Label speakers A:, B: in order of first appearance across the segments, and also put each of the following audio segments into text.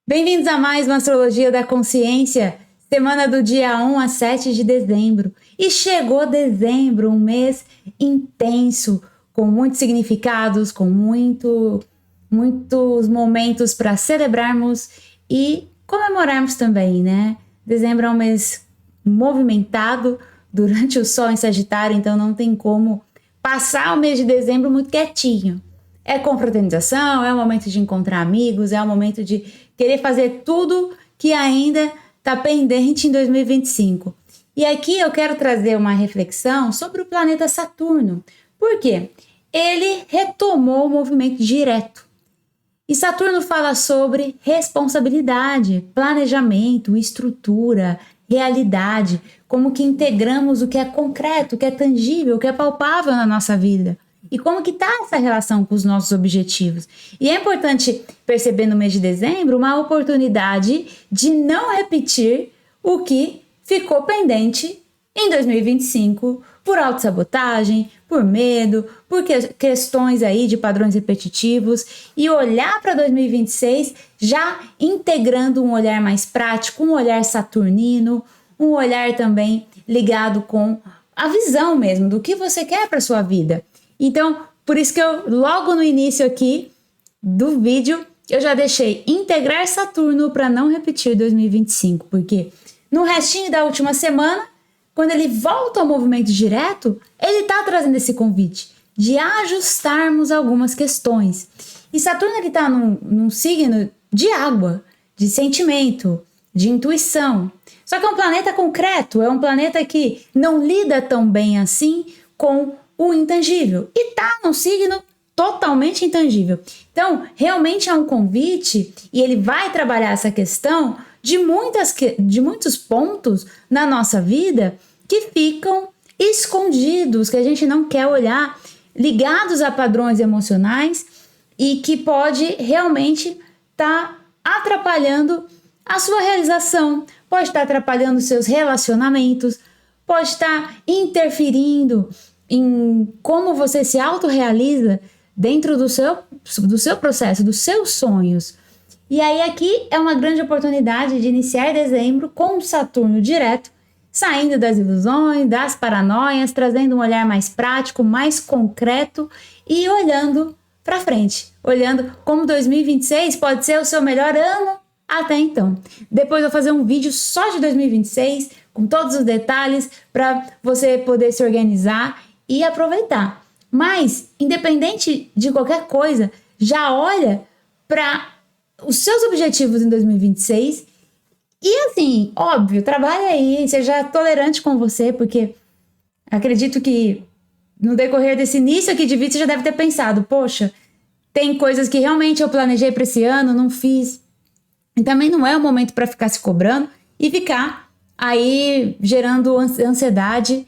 A: Bem-vindos a mais uma Astrologia da Consciência, semana do dia 1 a 7 de dezembro. E chegou dezembro, um mês intenso, com muitos significados, com muitos momentos para celebrarmos e comemorarmos também, né? Dezembro é um mês movimentado durante o Sol em Sagitário, então não tem como passar o mês de dezembro muito quietinho. É confraternização, é o momento de encontrar amigos, é o momento de querer fazer tudo que ainda está pendente em 2025. E aqui eu quero trazer uma reflexão sobre o planeta Saturno. Por quê? Ele retomou o movimento direto. E Saturno fala sobre responsabilidade, planejamento, estrutura, realidade, como que integramos o que é concreto, o que é tangível, o que é palpável na nossa vida. E como que está essa relação com os nossos objetivos. E é importante perceber no mês de dezembro uma oportunidade de não repetir o que ficou pendente em 2025 por autossabotagem, por medo, por questões aí de padrões repetitivos e olhar para 2026 já integrando um olhar mais prático, um olhar saturnino, um olhar também ligado com a visão mesmo do que você quer para sua vida. Então, por isso que eu, logo no início aqui do vídeo, eu já deixei integrar Saturno para não repetir 2025, porque no restinho da última semana, quando ele volta ao movimento direto, ele está trazendo esse convite de ajustarmos algumas questões. E Saturno ele está num signo de água, de sentimento, de intuição. Só que é um planeta concreto, é um planeta que não lida tão bem assim com o intangível, e tá num signo totalmente intangível. Então, realmente é um convite, e ele vai trabalhar essa questão de muitos pontos na nossa vida que ficam escondidos, que a gente não quer olhar, ligados a padrões emocionais, e que pode realmente estar atrapalhando a sua realização, pode estar atrapalhando os seus relacionamentos, pode estar interferindo em como você se autorrealiza dentro do seu processo, dos seus sonhos. E aí aqui é uma grande oportunidade de iniciar dezembro com Saturno direto, saindo das ilusões, das paranoias, trazendo um olhar mais prático, mais concreto e olhando para frente, olhando como 2026 pode ser o seu melhor ano até então. Depois eu vou fazer um vídeo só de 2026, com todos os detalhes, para você poder se organizar e aproveitar. Mas, independente de qualquer coisa, já olha para os seus objetivos em 2026 e, assim, óbvio, trabalha aí, seja tolerante com você, porque acredito que no decorrer desse início aqui de vídeo você já deve ter pensado, poxa, tem coisas que realmente eu planejei para esse ano, não fiz. E também não é o momento para ficar se cobrando e ficar aí gerando ansiedade,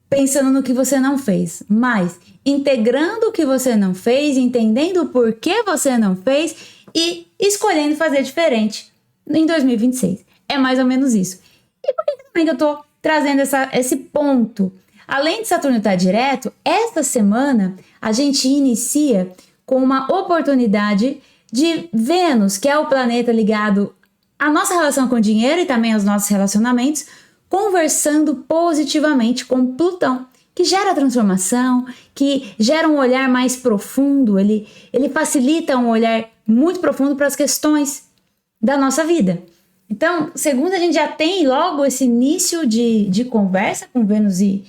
A: pensando no que você não fez, mas integrando o que você não fez, entendendo o porquê você não fez e escolhendo fazer diferente em 2026. É mais ou menos isso. E por que também que eu tô trazendo esse ponto? Além de Saturno estar direto, esta semana a gente inicia com uma oportunidade de Vênus, que é o planeta ligado à nossa relação com o dinheiro e também aos nossos relacionamentos, conversando positivamente com Plutão, que gera transformação, que gera um olhar mais profundo, ele facilita um olhar muito profundo para as questões da nossa vida. Então, segundo a gente já tem logo esse início de conversa com Vênus e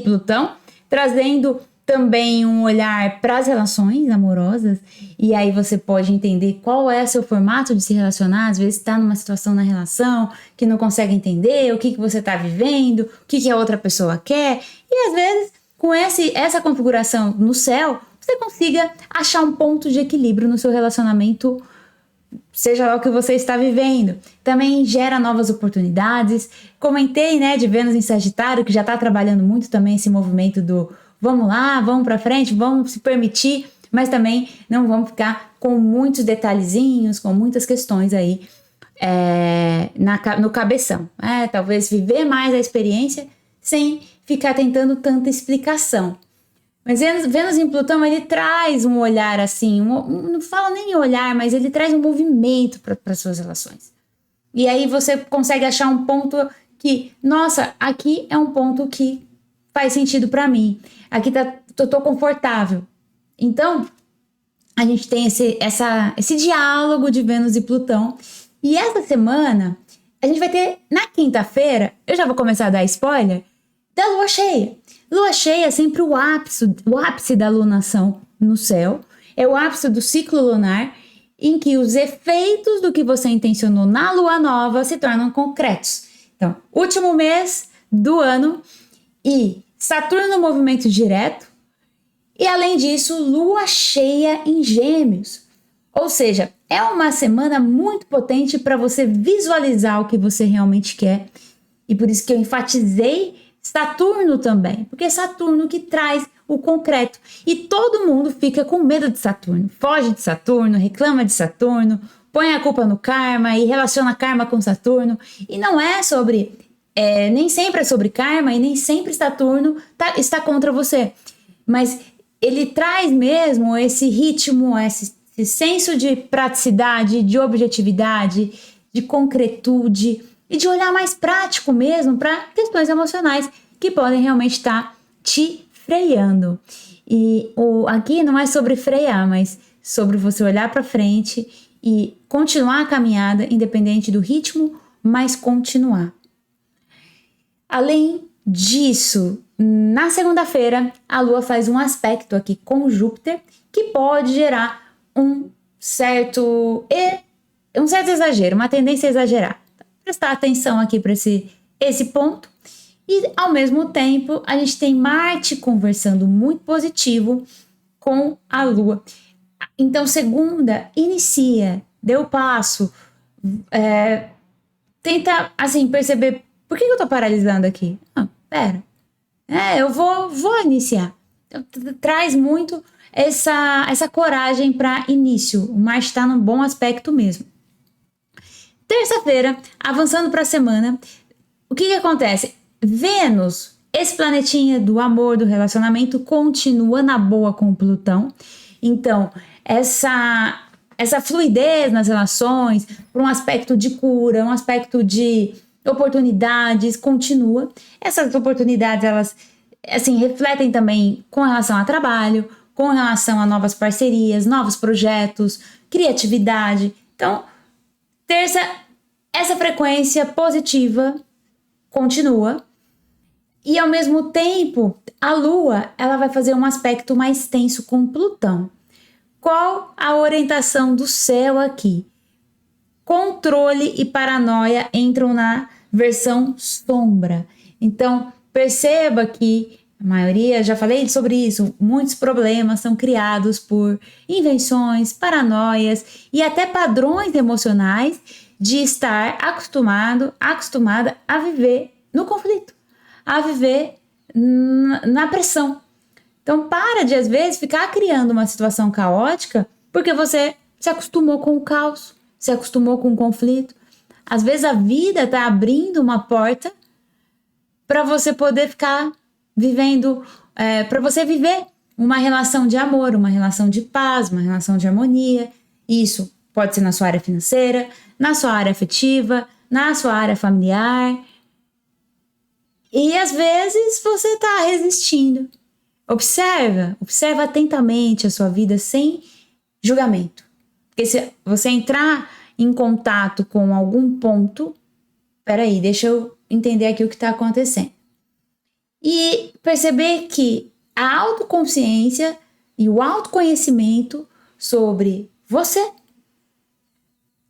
A: Plutão, trazendo também um olhar para as relações amorosas, e aí você pode entender qual é o seu formato de se relacionar. Às vezes está numa situação na relação que não consegue entender o que você está vivendo, o que a outra pessoa quer, e às vezes com essa configuração no céu, você consiga achar um ponto de equilíbrio no seu relacionamento, seja lá o que você está vivendo. Também gera novas oportunidades. Comentei, né, de Vênus em Sagitário, que já está trabalhando muito também esse movimento do vamos lá, vamos para frente, vamos se permitir, mas também não vamos ficar com muitos detalhezinhos, com muitas questões aí no cabeção. Talvez viver mais a experiência sem ficar tentando tanta explicação. Mas Vênus em Plutão, ele traz um olhar assim, não fala nem olhar, mas ele traz um movimento para suas relações. E aí você consegue achar um ponto que, nossa, aqui é um ponto que faz sentido para mim. Aqui eu tô confortável. Então, a gente tem esse diálogo de Vênus e Plutão. E essa semana, a gente vai ter, na quinta-feira, eu já vou começar a dar spoiler, da lua cheia. Lua cheia é sempre o ápice da lunação no céu. É o ápice do ciclo lunar, em que os efeitos do que você intencionou na lua nova se tornam concretos. Então, último mês do ano e Saturno no movimento direto. E além disso, lua cheia em Gêmeos. Ou seja, é uma semana muito potente para você visualizar o que você realmente quer. E por isso que eu enfatizei Saturno também, porque é Saturno que traz o concreto. E todo mundo fica com medo de Saturno, foge de Saturno, reclama de Saturno, põe a culpa no karma e relaciona karma com Saturno. E não é sobre, nem sempre é sobre karma e nem sempre Saturno está contra você. Mas ele traz mesmo esse ritmo, esse senso de praticidade, de objetividade, de concretude e de olhar mais prático mesmo para questões emocionais que podem realmente estar te freando. E aqui não é sobre frear, mas sobre você olhar para frente e continuar a caminhada, independente do ritmo, mas continuar. Além disso, na segunda-feira, a Lua faz um aspecto aqui com Júpiter que pode gerar um certo exagero, uma tendência a exagerar. Então, prestar atenção aqui para esse ponto. E, ao mesmo tempo, a gente tem Marte conversando muito positivo com a Lua. Então, segunda, inicia, dê o passo, tenta, assim, perceber por que eu tô paralisando aqui? Pera, eu vou iniciar. Então, traz muito essa coragem para início. O Marte está num bom aspecto mesmo. Terça-feira, avançando para a semana, o que acontece? Vênus, esse planetinha do amor, do relacionamento, continua na boa com Plutão. Então, essa fluidez nas relações, por um aspecto de cura, um aspecto de oportunidades, continua. Essas oportunidades, elas, assim, refletem também com relação a trabalho, com relação a novas parcerias, novos projetos, criatividade. Então, terça, essa frequência positiva continua. E, ao mesmo tempo, a Lua, ela vai fazer um aspecto mais tenso com Plutão. Qual a orientação do céu aqui? Controle e paranoia entram na versão sombra. Então, perceba que a maioria, já falei sobre isso, muitos problemas são criados por invenções, paranoias e até padrões emocionais de estar acostumada a viver no conflito, a viver na pressão. Então, para de, às vezes, ficar criando uma situação caótica porque você se acostumou com o caos, se acostumou com o conflito. Às vezes, a vida está abrindo uma porta para você poder ficar vivendo, para você viver uma relação de amor, uma relação de paz, uma relação de harmonia. Isso pode ser na sua área financeira, na sua área afetiva, na sua área familiar. E às vezes você está resistindo. Observa atentamente a sua vida sem julgamento. Porque se você entrar em contato com algum ponto, peraí, deixa eu entender aqui o que está acontecendo. E perceber que a autoconsciência e o autoconhecimento sobre você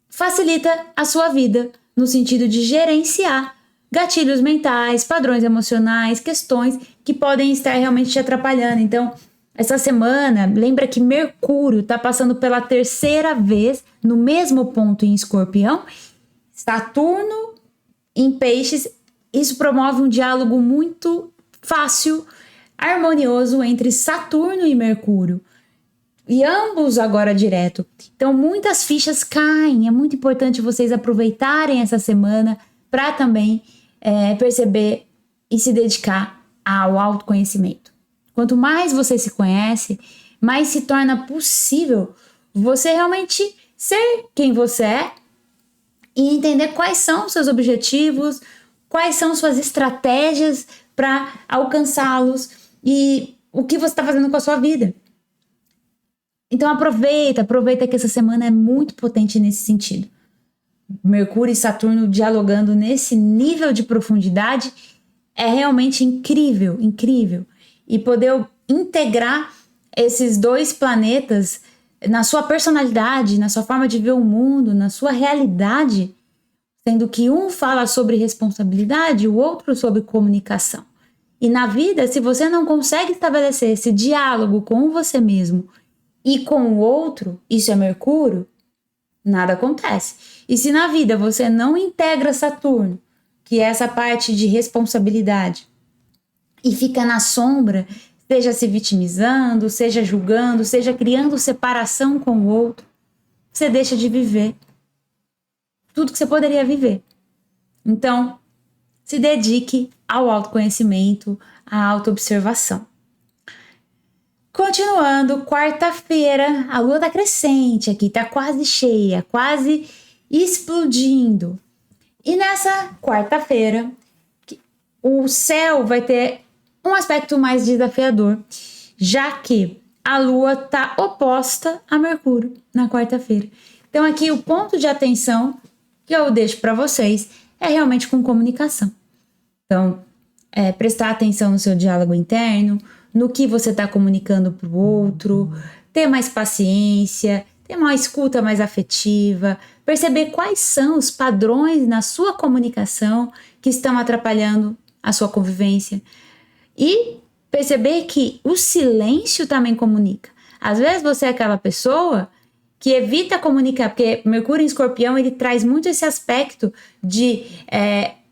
A: facilita a sua vida no sentido de gerenciar gatilhos mentais, padrões emocionais, questões que podem estar realmente te atrapalhando. Então, essa semana, lembra que Mercúrio está passando pela terceira vez no mesmo ponto em Escorpião, Saturno em Peixes. Isso promove um diálogo muito fácil, harmonioso entre Saturno e Mercúrio. E ambos agora direto. Então, muitas fichas caem. É muito importante vocês aproveitarem essa semana para também perceber e se dedicar ao autoconhecimento. Quanto mais você se conhece, mais se torna possível você realmente ser quem você é e entender quais são os seus objetivos, quais são suas estratégias para alcançá-los e o que você está fazendo com a sua vida. Então aproveita que essa semana é muito potente nesse sentido. Mercúrio e Saturno dialogando nesse nível de profundidade é realmente incrível, incrível. E poder integrar esses dois planetas na sua personalidade, na sua forma de ver o mundo, na sua realidade, sendo que um fala sobre responsabilidade, o outro sobre comunicação. E na vida, se você não consegue estabelecer esse diálogo com você mesmo e com o outro, isso é Mercúrio, nada acontece. E se na vida você não integra Saturno, que é essa parte de responsabilidade, e fica na sombra, seja se vitimizando, seja julgando, seja criando separação com o outro, você deixa de viver tudo que você poderia viver. Então, se dedique ao autoconhecimento, à autoobservação. Continuando, quarta-feira, a lua tá crescente aqui, tá quase cheia, quase explodindo. E nessa quarta-feira, o céu vai ter um aspecto mais desafiador, já que a lua tá oposta a Mercúrio na quarta-feira. Então aqui o ponto de atenção que eu deixo para vocês é realmente com comunicação. Então, prestar atenção no seu diálogo interno, no que você está comunicando para o outro, ter mais paciência, ter uma escuta mais afetiva, perceber quais são os padrões na sua comunicação que estão atrapalhando a sua convivência e perceber que o silêncio também comunica. Às vezes você é aquela pessoa que evita comunicar, porque Mercúrio em Escorpião ele traz muito esse aspecto de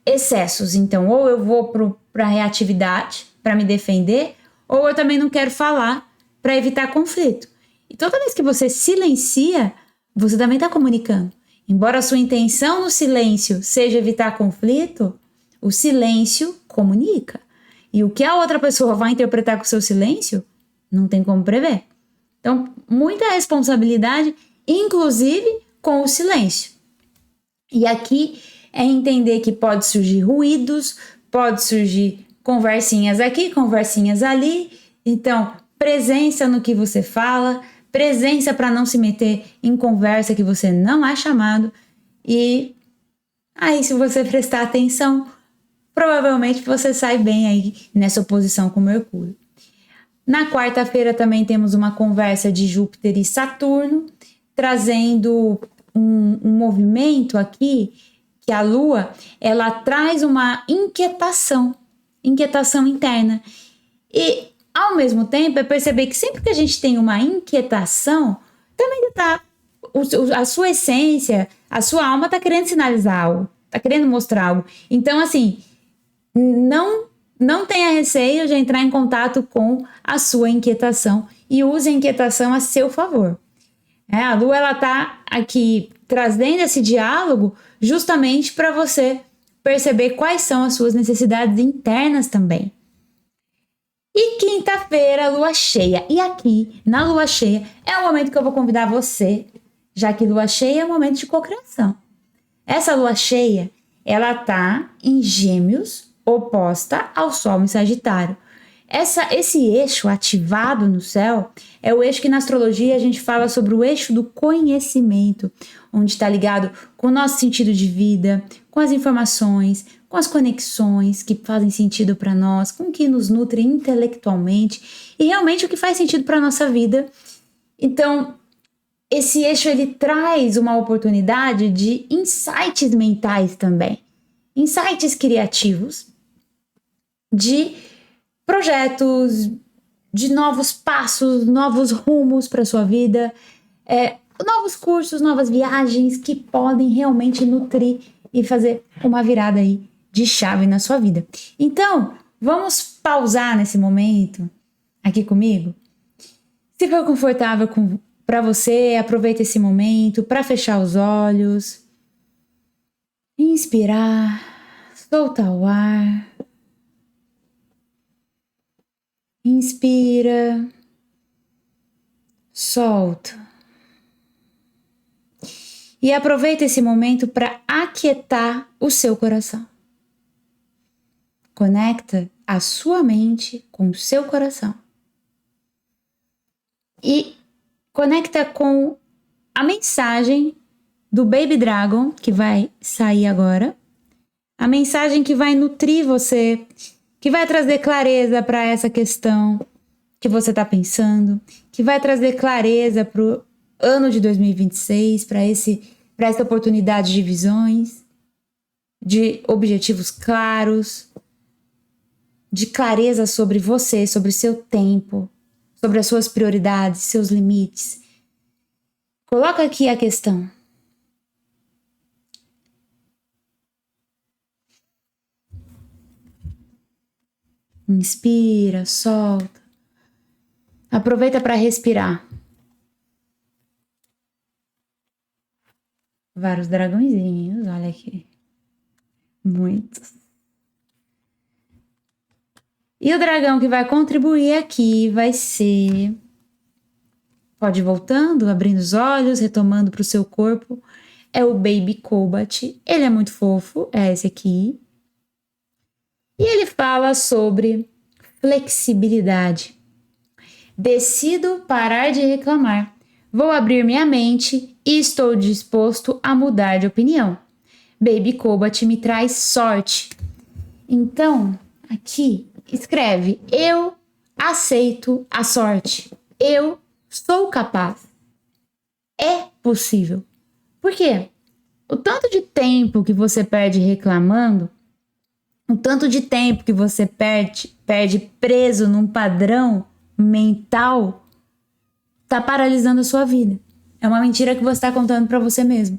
A: excessos. Então, ou eu vou para a reatividade para me defender, ou eu também não quero falar para evitar conflito. E toda vez que você silencia, você também está comunicando. Embora a sua intenção no silêncio seja evitar conflito, o silêncio comunica. E o que a outra pessoa vai interpretar com o seu silêncio, não tem como prever. Então, muita responsabilidade, inclusive com o silêncio. E aqui é entender que pode surgir ruídos, pode surgir conversinhas aqui, conversinhas ali. Então, presença no que você fala, presença para não se meter em conversa que você não é chamado. E aí, se você prestar atenção, provavelmente você sai bem aí nessa oposição com Mercúrio. Na quarta-feira também temos uma conversa de Júpiter e Saturno, trazendo um movimento aqui, que a Lua, ela traz uma inquietação interna. E, ao mesmo tempo, é perceber que sempre que a gente tem uma inquietação, também a sua essência, a sua alma está querendo sinalizar algo, está querendo mostrar algo. Então, assim, não tenha receio de entrar em contato com a sua inquietação e use a inquietação a seu favor. A Lua, ela tá aqui trazendo esse diálogo justamente para você perceber quais são as suas necessidades internas também. E quinta-feira, lua cheia. E aqui, na lua cheia, é o momento que eu vou convidar você, já que lua cheia é um momento de cocriação. Essa lua cheia, ela tá em Gêmeos, oposta ao Sol em Sagitário. Esse eixo ativado no céu é o eixo que na astrologia a gente fala sobre o eixo do conhecimento, onde está ligado com o nosso sentido de vida, com as informações, com as conexões que fazem sentido para nós, com o que nos nutre intelectualmente e realmente o que faz sentido para a nossa vida. Então, esse eixo ele traz uma oportunidade de insights mentais também, insights criativos, de projetos, de novos passos, novos rumos para sua vida, novos cursos, novas viagens que podem realmente nutrir e fazer uma virada aí de chave na sua vida. Então, vamos pausar nesse momento aqui comigo? Se for confortável para você, aproveita esse momento para fechar os olhos, inspirar, soltar o ar. Inspira, solta. E aproveita esse momento para aquietar o seu coração. Conecta a sua mente com o seu coração. E conecta com a mensagem do Baby Dragon, que vai sair agora. A mensagem que vai nutrir você, que vai trazer clareza para essa questão que você está pensando, que vai trazer clareza para o ano de 2026, para essa oportunidade de visões, de objetivos claros, de clareza sobre você, sobre seu tempo, sobre as suas prioridades, seus limites. Coloca aqui a questão. Inspira, solta. Aproveita para respirar. Vários dragõezinhos, olha aqui. Muitos. E o dragão que vai contribuir aqui vai ser... Pode ir voltando, abrindo os olhos, retomando para o seu corpo. É o Baby Cobalt. Ele é muito fofo, é esse aqui. E ele fala sobre flexibilidade. Decido parar de reclamar. Vou abrir minha mente e estou disposto a mudar de opinião. Baby Cobalt me traz sorte. Então, aqui escreve: eu aceito a sorte. Eu sou capaz. É possível. Por quê? O tanto de tempo que você perde reclamando, o tanto de tempo que você perde preso num padrão mental, tá paralisando a sua vida. É uma mentira que você está contando para você mesmo.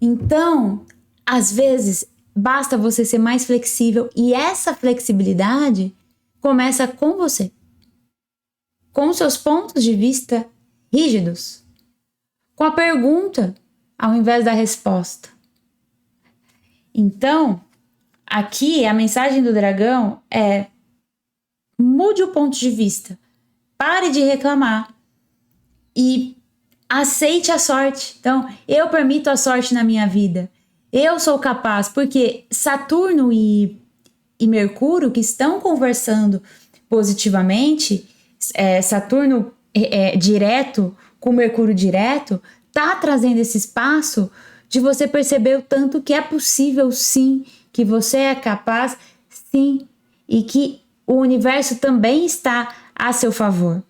A: Então, às vezes, basta você ser mais flexível, e essa flexibilidade começa com você. Com seus pontos de vista rígidos. Com a pergunta ao invés da resposta. Então, aqui a mensagem do dragão é: mude o ponto de vista. Pare de reclamar. E aceite a sorte. Então, eu permito a sorte na minha vida. Eu sou capaz, porque Saturno e Mercúrio, que estão conversando positivamente, Saturno direto com Mercúrio direto, tá trazendo esse espaço de você perceber o tanto que é possível, sim, que você é capaz, sim, e que o universo também está a seu favor.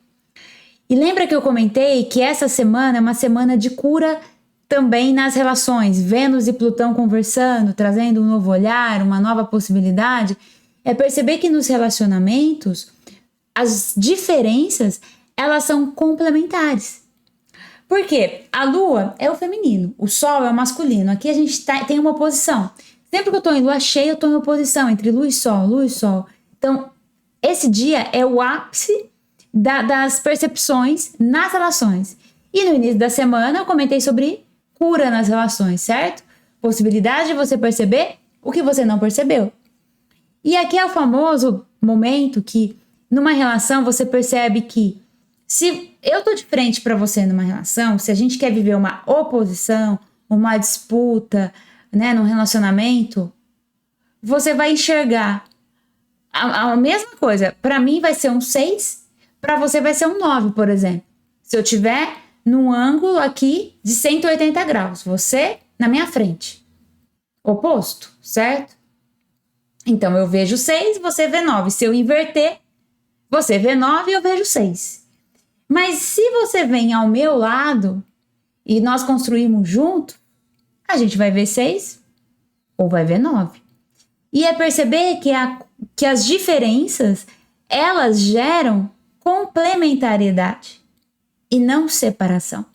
A: E lembra que eu comentei que essa semana é uma semana de cura também nas relações. Vênus e Plutão conversando, trazendo um novo olhar, uma nova possibilidade. É perceber que nos relacionamentos, as diferenças, elas são complementares. Por quê? A Lua é o feminino, o Sol é o masculino. Aqui a gente tem uma oposição. Sempre que eu estou em Lua cheia, eu estou em oposição entre Lua e Sol, Lua e Sol. Então, esse dia é o ápice das percepções nas relações. E no início da semana eu comentei sobre cura nas relações, certo? Possibilidade de você perceber o que você não percebeu. E aqui é o famoso momento que numa relação você percebe que se eu tô de frente para você numa relação, se a gente quer viver uma oposição, uma disputa, né, num relacionamento, você vai enxergar a mesma coisa. Para mim vai ser um 6, para você vai ser um 9, por exemplo. Se eu tiver num ângulo aqui de 180 graus, você na minha frente. Oposto, certo? Então eu vejo 6, você vê 9. Se eu inverter, você vê 9 e eu vejo 6. Mas se você vem ao meu lado e nós construímos junto, a gente vai ver 6 ou vai ver 9. E é perceber que as diferenças, elas geram complementariedade e não separação.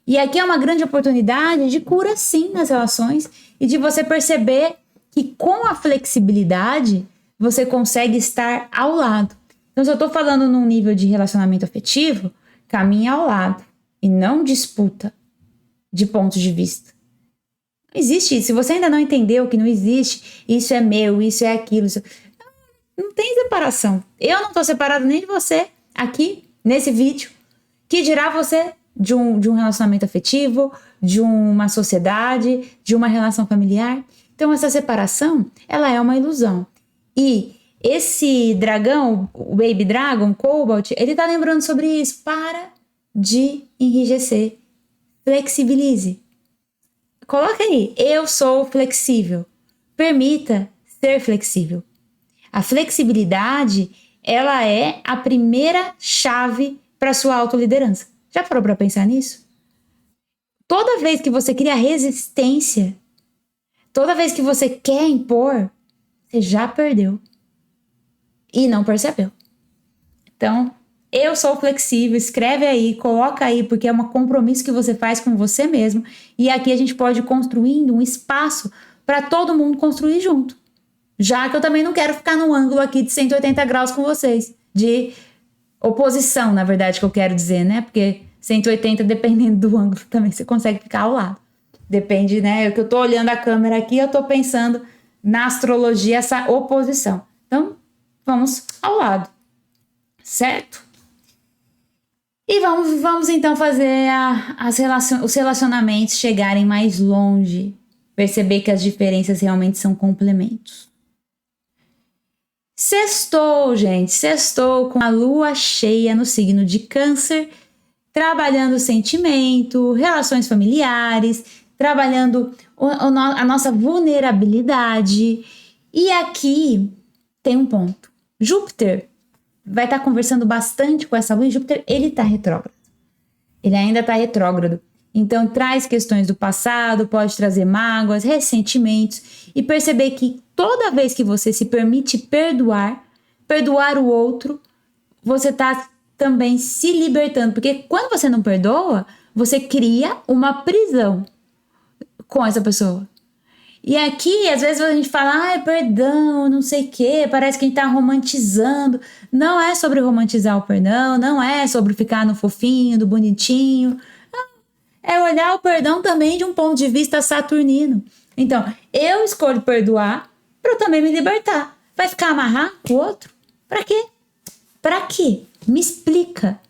A: E aqui é uma grande oportunidade de cura, sim, nas relações e de você perceber que com a flexibilidade você consegue estar ao lado. Então, se eu estou falando num nível de relacionamento afetivo, caminha ao lado e não disputa de pontos de vista. Não existe isso. Se você ainda não entendeu que não existe, isso é meu, isso é aquilo. Isso... Não tem separação. Eu não tô separado nem de você aqui, nesse vídeo, que dirá você de um relacionamento afetivo, de uma sociedade, de uma relação familiar. Então, essa separação, ela é uma ilusão. E esse dragão, o Baby Dragon, Cobalt, ele tá lembrando sobre isso. Para de enrijecer. Flexibilize. Coloca aí, eu sou flexível. Permita ser flexível. A flexibilidade, ela é a primeira chave para sua autoliderança. Já parou para pensar nisso? Toda vez que você cria resistência, toda vez que você quer impor, você já perdeu. E não percebeu. Então, eu sou flexível, escreve aí, coloca aí, porque é um compromisso que você faz com você mesmo. E aqui a gente pode ir construindo um espaço para todo mundo construir junto. Já que eu também não quero ficar no ângulo aqui de 180 graus com vocês. De oposição, na verdade, que eu quero dizer, né? Porque 180, dependendo do ângulo, também você consegue ficar ao lado. Depende, né? Que eu tô olhando a câmera aqui, eu tô pensando na astrologia, essa oposição. Então, vamos ao lado. Certo? E vamos então fazer os relacionamentos chegarem mais longe. Perceber que as diferenças realmente são complementos. Sextou, gente. Sextou com a lua cheia no signo de Câncer, trabalhando sentimento, relações familiares, trabalhando a nossa vulnerabilidade. E aqui tem um ponto. Júpiter vai estar conversando bastante com essa lua. E Júpiter, ele está retrógrado. Ele ainda está retrógrado. Então, traz questões do passado, pode trazer mágoas, ressentimentos. E perceber que toda vez que você se permite perdoar o outro, você está também se libertando. Porque quando você não perdoa, você cria uma prisão com essa pessoa. E aqui, às vezes a gente fala, perdão, não sei o quê, parece que a gente tá romantizando. Não é sobre romantizar o perdão, não é sobre ficar no fofinho, do bonitinho. É olhar o perdão também de um ponto de vista saturnino. Então, eu escolho perdoar para eu também me libertar. Vai ficar amarrar o outro? Para quê? Para quê? Me explica.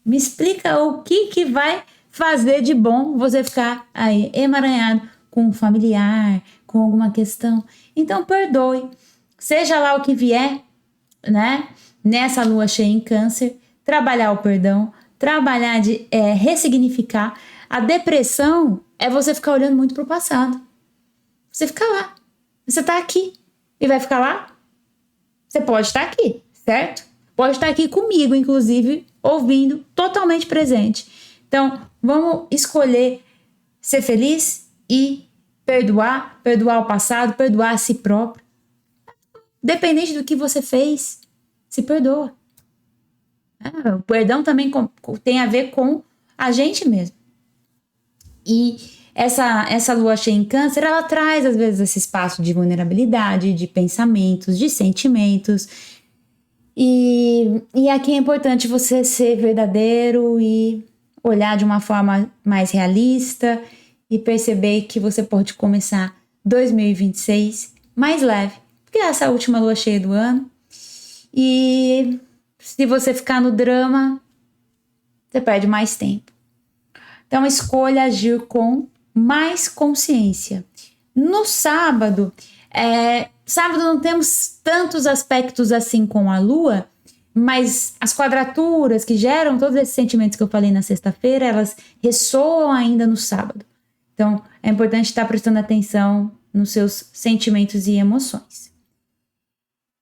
A: Me explica o que vai fazer de bom você ficar aí emaranhado com um familiar, com alguma questão. Então, perdoe. Seja lá o que vier, né? Nessa lua cheia em Câncer, trabalhar o perdão, trabalhar de ressignificar. A depressão é você ficar olhando muito pro passado. Você fica lá. Você tá aqui. E vai ficar lá? Você pode estar aqui, certo? Pode estar aqui comigo, inclusive, ouvindo, totalmente presente. Então, vamos escolher ser feliz e perdoar o passado, perdoar a si próprio. Dependente do que você fez, se perdoa. O perdão também tem a ver com a gente mesmo. E essa lua cheia em Câncer, ela traz às vezes esse espaço de vulnerabilidade, de pensamentos, de sentimentos. E aqui é importante você ser verdadeiro e olhar de uma forma mais realista e perceber que você pode começar 2026 mais leve, porque é essa última lua cheia do ano. E se você ficar no drama, você perde mais tempo. Então, escolha agir com mais consciência. No sábado, não temos tantos aspectos assim com a lua, mas as quadraturas que geram todos esses sentimentos que eu falei na sexta-feira, elas ressoam ainda no sábado. Então, é importante estar prestando atenção nos seus sentimentos e emoções.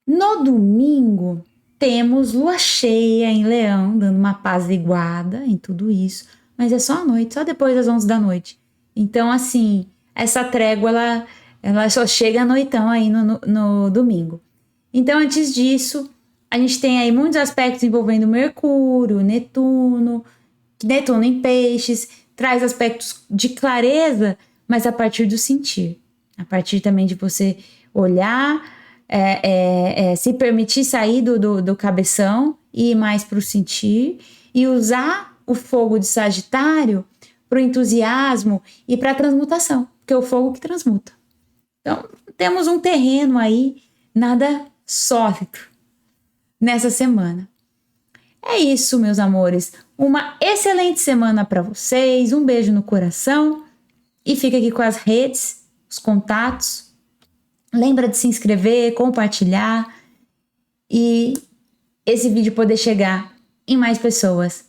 A: No domingo, temos lua cheia em Leão, dando uma apaziguada em tudo isso, mas é só à noite, só depois das 11 da noite. Então, assim, essa trégua, ela só chega à noitão aí no domingo. Então, antes disso, a gente tem aí muitos aspectos envolvendo Mercúrio, Netuno em peixes, traz aspectos de clareza, mas a partir do sentir. A partir também de você olhar, se permitir sair do cabeção e ir mais para o sentir e usar o fogo de Sagitário para o entusiasmo e para a transmutação, porque é o fogo que transmuta. Então, temos um terreno aí nada sólido nessa semana. É isso, meus amores. Uma excelente semana para vocês. Um beijo no coração. E fica aqui com as redes, os contatos. Lembra de se inscrever, compartilhar e esse vídeo poder chegar em mais pessoas.